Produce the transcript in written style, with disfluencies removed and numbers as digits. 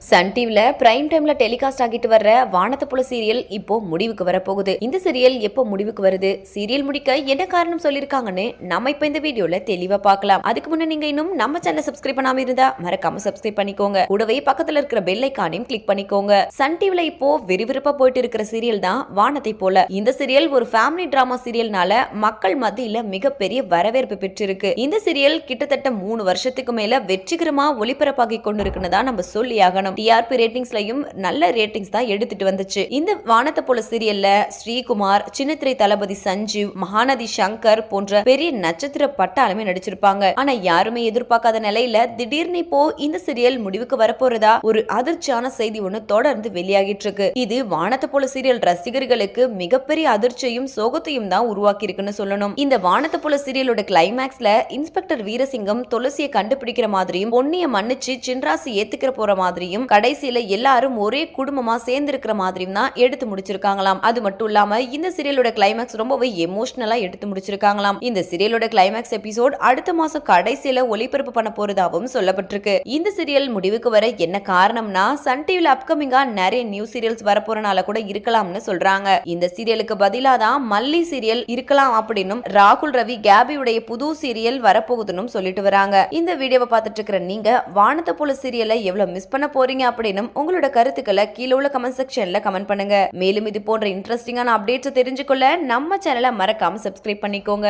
Sun டிவில prime டைம்ல telecast ஆகிட்டு வர்ற வானத்தை போல சீரியல் இப்போ முடிவுக்கு வரப்போகுது. இந்த சீரியல் எப்போ முடிவுக்கு வருது, சீரியல் முடிக்க என்ன காரணம் சொல்லிருக்காங்கன்னு நம்ம இப்ப இந்த வீடியோல தெளிவா பார்க்கலாம். அதுக்கு முன்ன நீங்க இன்னும் நம்ம சேனலை சப்ஸ்கிரைப் பண்ணாம இருந்தா மறக்காம சப்ஸ்கிரைப் பண்ணிக்கோங்க. கூடவே பக்கத்துல இருக்கிற பெல் ஐகானையும் கிளிக் பண்ணிக்கோங்க. சன் டிவில இப்போ விறுவிறுப்பா போயிட்டு இருக்கிற சீரியல் தான் வானத்தை போல. இந்த சீரியல் ஒரு ஃபேமிலி டிராமா சீரியல்னால மக்கள் மத்தியில மிகப்பெரிய வரவேற்பு பெற்றிருக்கு. இந்த சீரியல் கிட்டத்தட்ட 3 வருஷத்துக்கு மேல வெற்றிகரமா ஒளிபரப்பாகி கொண்டிருக்குன்னு தான் நம்ம சொல்லி ஆகணும். டிஆர்பி ரேட்டிங்ஸ்லயும் நல்ல ரேட்டிங்ஸ் தான் எடுத்துட்டு வந்துச்சு. இந்த வானத்தை போல சீரியல்ல ஸ்ரீகுமார், சின்னத்திரை தளபதி சஞ்சீவ், மகாநதி சங்கர் போன்ற பெரிய நட்சத்திர பட்டாலுமே நடிச்சிருப்பாங்க. ஆனா யாருமே எதிர்பார்க்காத நிலையில திடீர்னு இப்போ இந்த சீரியல் முடிவுக்கு வரப்போறதா ஒரு அதிர்ச்சியான செய்தி ஒண்ணு தொடர்ந்து வெளியாகிட்டு இருக்கு. இது வானத்தை போல சீரியல் ரசிகர்களுக்கு மிகப்பெரிய அதிர்ச்சியும் சோகத்தையும் தான் உருவாக்கி இருக்குன்னு சொல்லணும். இந்த வானத்தை போல சீரியலோட கிளைமேக்ஸ்ல இன்ஸ்பெக்டர் வீரசிங்கம் துளசியை கண்டுபிடிக்கிற மாதிரியும், பொன்னிய மன்னிச்சு சின்ராசி ஏத்துக்கிற போற மாதிரியும், கடைசியில எல்லாரும் ஒரே குடும்பமா சேர்ந்து இருக்கிற மாதிரியும் தான் எடுத்து முடிச்சிருக்காங்களாம். அது மட்டும் இல்லாம இந்த சீரியலோட கிளைமேக்ஸ் ரொம்பவே எமோஷனலா எடுத்து முடிச்சிருக்காங்களாம். இந்த சீரியலோட கிளைமேக்ஸ் எபிசோட் அடுத்த மாசம் கடைசியில ஒளிபரப்பு பண்ண போறதாகவும் சொல்லப்பட்டிருக்கு. இந்த சீரியல் முடிவுக்கு வர என்ன காரணம்னா, சன் டிவில அப்கமிங்கா நிறைய நியூ சீரியல்ஸ் வரப்போறனால கூட இருக்கலாம்னு சொல்றாங்க. இந்த சீரியலுக்கு பதிலா தான் மல்லி சீரியல் இருக்கலாம் அப்படின்னு ராகுல் ரவி கேபியுடைய புது சீரியல் வரப்போகுதுன்னு சொல்லிட்டு வராங்க. இந்த வீடியோவை பார்த்துட்டு இருக்கிற நீங்க வானத்தை போல சீரியலை எவ்வளவு மிஸ் பண்ண போறீங்க அப்படின்னு உங்களோட கருத்துக்களை கீழே உள்ள கமெண்ட் செக்ஷன்ல கமெண்ட் பண்ணுங்க. மேலும் இது போன்ற இன்ட்ரெஸ்டிங்கான அப்டேட்ஸ் தெரிஞ்சுக்கொள்ள நம்ம சேனலை மறக்காம சப்ஸ்கிரைப் பண்ணிக்கோங்க.